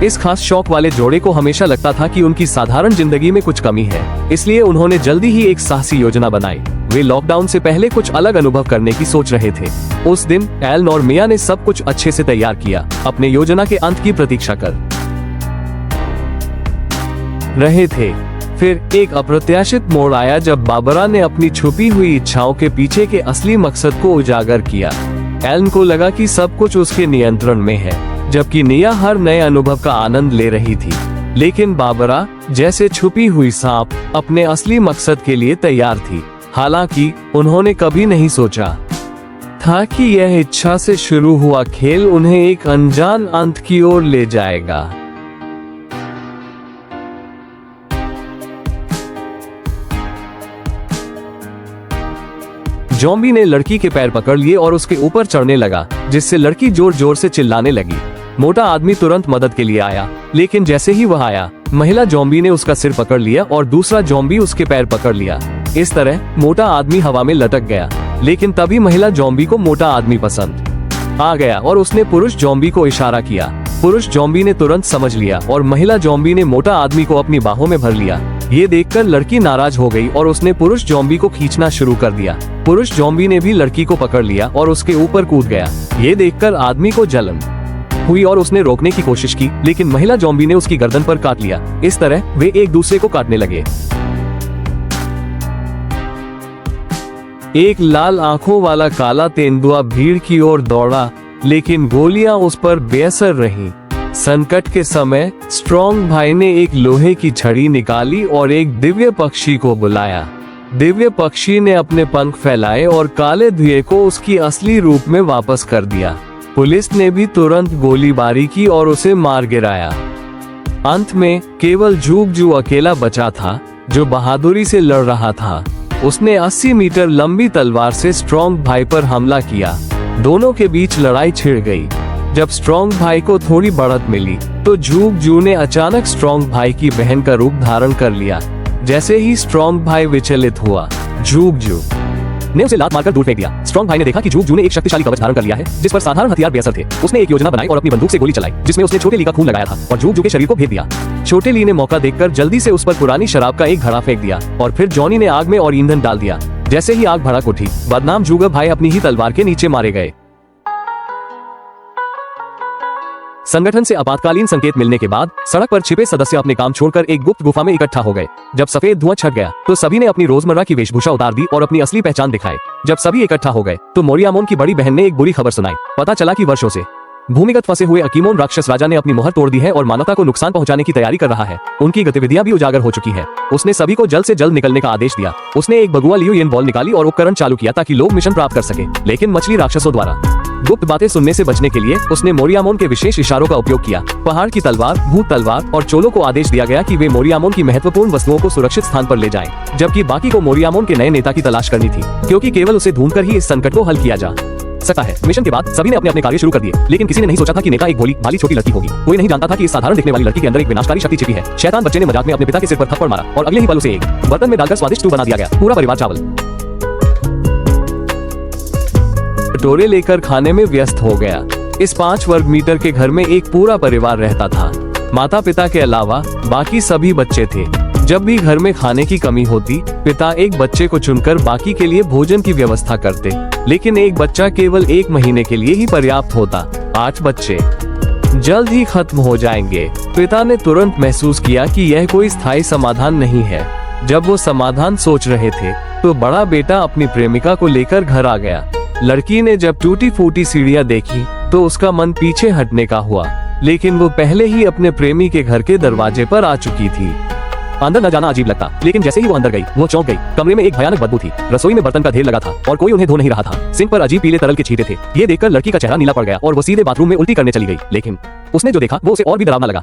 इस खास शौक वाले जोड़े को हमेशा लगता था कि उनकी साधारण जिंदगी में कुछ कमी है, इसलिए उन्होंने जल्दी ही एक साहसी योजना बनाई। वे लॉकडाउन से पहले कुछ अलग अनुभव करने की सोच रहे थे। उस दिन एलन और मिया ने सब कुछ अच्छे से तैयार किया, अपने योजना के अंत की प्रतीक्षा कर रहे थे। फिर एक अप्रत्याशित मोड़ आया जब बाबरा ने अपनी छुपी हुई इच्छाओं के पीछे के असली मकसद को उजागर किया। एलन को लगा कि सब कुछ उसके नियंत्रण में है, जबकि निया हर नए अनुभव का आनंद ले रही थी। लेकिन बाबरा, जैसे छुपी हुई सांप, अपने असली मकसद के लिए तैयार थी। हालांकि उन्होंने कभी नहीं सोचा था कि यह इच्छा से शुरू हुआ खेल उन्हें एक अनजान अंत की ओर ले जाएगा। ज़ॉम्बी ने लड़की के पैर पकड़ लिए और उसके ऊपर चढ़ने लगा, जिससे लड़की जोर जोर से चिल्लाने लगी। मोटा आदमी तुरंत मदद के लिए आया, लेकिन जैसे ही वह आया, महिला ज़ॉम्बी ने उसका सिर पकड़ लिया और दूसरा ज़ॉम्बी उसके पैर पकड़ लिया। इस तरह मोटा आदमी हवा में लटक गया, लेकिन तभी महिला ज़ॉम्बी को मोटा आदमी पसंद आ गया और उसने पुरुष ज़ॉम्बी को इशारा किया। पुरुष ज़ॉम्बी ने तुरंत समझ लिया और महिला ज़ॉम्बी ने मोटा आदमी को अपनी बाहों में भर लिया। ये देखकर लड़की नाराज हो गई और उसने पुरुष ज़ॉम्बी को खींचना शुरू कर दिया। पुरुष ज़ॉम्बी ने भी लड़की को पकड़ लिया और उसके ऊपर कूद गया। ये देखकर आदमी को जलन हुई और उसने रोकने की कोशिश की, लेकिन महिला ज़ॉम्बी ने उसकी गर्दन पर काट लिया। इस तरह वे एक दूसरे को काटने लगे। एक लाल आंखों वाला काला तेंदुआ भीड़ की ओर दौड़ा, लेकिन गोलियां उस पर बेअसर रहीं। संकट के समय स्ट्रॉन्ग भाई ने एक लोहे की छड़ी निकाली और एक दिव्य पक्षी को बुलाया। दिव्य पक्षी ने अपने पंख फैलाए और काले धुएं को उसकी असली रूप में वापस कर दिया। पुलिस ने भी तुरंत गोलीबारी की और उसे मार गिराया। अंत में केवल जूगजू अकेला बचा था, जो बहादुरी से लड़ रहा था। उसने 80 मीटर लंबी तलवार से स्ट्रॉन्ग भाई पर हमला किया। दोनों के बीच लड़ाई छिड़ गई। जब स्ट्रॉन्ग भाई को थोड़ी बढ़त मिली, तो जूगजू ने अचानक स्ट्रॉन्ग भाई की बहन का रूप धारण कर लिया। जैसे ही स्ट्रॉन्ग भाई विचलित हुआ, जूगजू ने उसे लात मारकर दूर फेंक दिया। स्ट्रॉन्ग भाई ने देखा कि जूगजू ने एक शक्तिशाली कवच धारण कर लिया है, जिस पर साधारण हथियार बेअसर थे। उसने एक योजना बनाई और अपनी बंदूक से गोली चलाई, जिसमें उसने छोटे ली का खून लगाया था और जूगजू के शरीर को भेद दिया। छोटे ली ने मौका देखकर जल्दी से उस पर पुरानी शराब का एक घड़ा फेंक दिया और फिर जॉनी ने आग में और ईंधन डाल दिया। जैसे ही आग भड़क उठी, बदनाम जूगर भाई अपनी ही तलवार के नीचे मारे गए। संगठन से आपातकालीन संकेत मिलने के बाद सड़क पर छिपे सदस्य अपने काम छोड़कर एक गुप्त गुफा में इकट्ठा हो गए। जब सफेद धुआं छट गया, तो सभी ने अपनी रोजमर्रा की वेशभूषा उतार दी और अपनी असली पहचान दिखाई। जब सभी इकट्ठा हो गए, तो मोरियामोन की बड़ी बहन ने एक बुरी खबर सुनाई। पता चला कि वर्षों से भूमिगत फंसे हुए अकीमोन राक्षस राजा ने अपनी मोहर तोड़ दी है और मानवता को नुकसान पहुंचाने की तैयारी कर रहा है। उनकी गतिविधियां भी उजागर हो चुकी है। उसने सभी को जल्द से जल्द निकलने का आदेश दिया। उसने एक बगुआ लियूयन बॉल निकाली और उपकरण चालू किया ताकि लोग मिशन प्राप्त कर सके। लेकिन मछली राक्षसों द्वारा गुप्त बातें सुनने से बचने के लिए उसने मोरियामोन के विशेष इशारों का उपयोग किया। पहाड़ की तलवार, भूत तलवार और चोलों को आदेश दिया गया कि वे मोरियामोन की महत्वपूर्ण वस्तुओं को सुरक्षित स्थान पर ले जाएं, जबकि बाकी को मोरियामोन के नए नेता की तलाश करनी थी, क्योंकि केवल उसे ढूंढकर ही इस संकट को हल किया जा सकता है। मिशन के बाद सभी ने अपने अपने कार्य शुरू कर दिए, लेकिन किसी ने नहीं सोचा था कि नेता एक भोली भाली छोटी लड़की होगी। कोई नहीं जानता था कि इस साधारण दिखने वाली लड़की के अंदर एक विनाशकारी शक्ति छिपी है। शैतान बच्चे ने मजाक में अपने पिता के सिर पर थप्पड़ मारा और अगले ही पल उसे एक बर्तन में डालकर स्वादिष्ट स्टू बना दिया गया। पूरा परिवार चावल कटोरे लेकर खाने में व्यस्त हो गया। इस 5 वर्ग मीटर के घर में एक पूरा परिवार रहता था। माता पिता के अलावा बाकी सभी बच्चे थे। जब भी घर में खाने की कमी होती, पिता एक बच्चे को चुनकर बाकी के लिए भोजन की व्यवस्था करते, लेकिन एक बच्चा केवल 1 महीने के लिए ही पर्याप्त होता। 8 बच्चे जल्द ही खत्म हो जाएंगे। पिता ने तुरंत महसूस किया कि यह कोई स्थायी समाधान नहीं है। जब वो समाधान सोच रहे थे, तो बड़ा बेटा अपनी प्रेमिका को लेकर घर आ गया। लड़की ने जब टूटी फूटी सीढ़ियां देखी, तो उसका मन पीछे हटने का हुआ, लेकिन वो पहले ही अपने प्रेमी के घर के दरवाजे पर आ चुकी थी। अंदर न जाना अजीब लगता, लेकिन जैसे ही वो अंदर गई, वो चौंक गई। कमरे में एक भयानक बदबू थी। रसोई में बर्तन का ढेर लगा था और कोई उन्हें धो नहीं रहा था। सिंक पर अजीब पीले तरल के छींटे थे। ये देखकर लड़की का चेहरा नीला पड़ गया और वो सीधे बाथरूम में उल्टी करने चली गई। लेकिन उसने जो देखा वो उसे और भी डरावना लगा।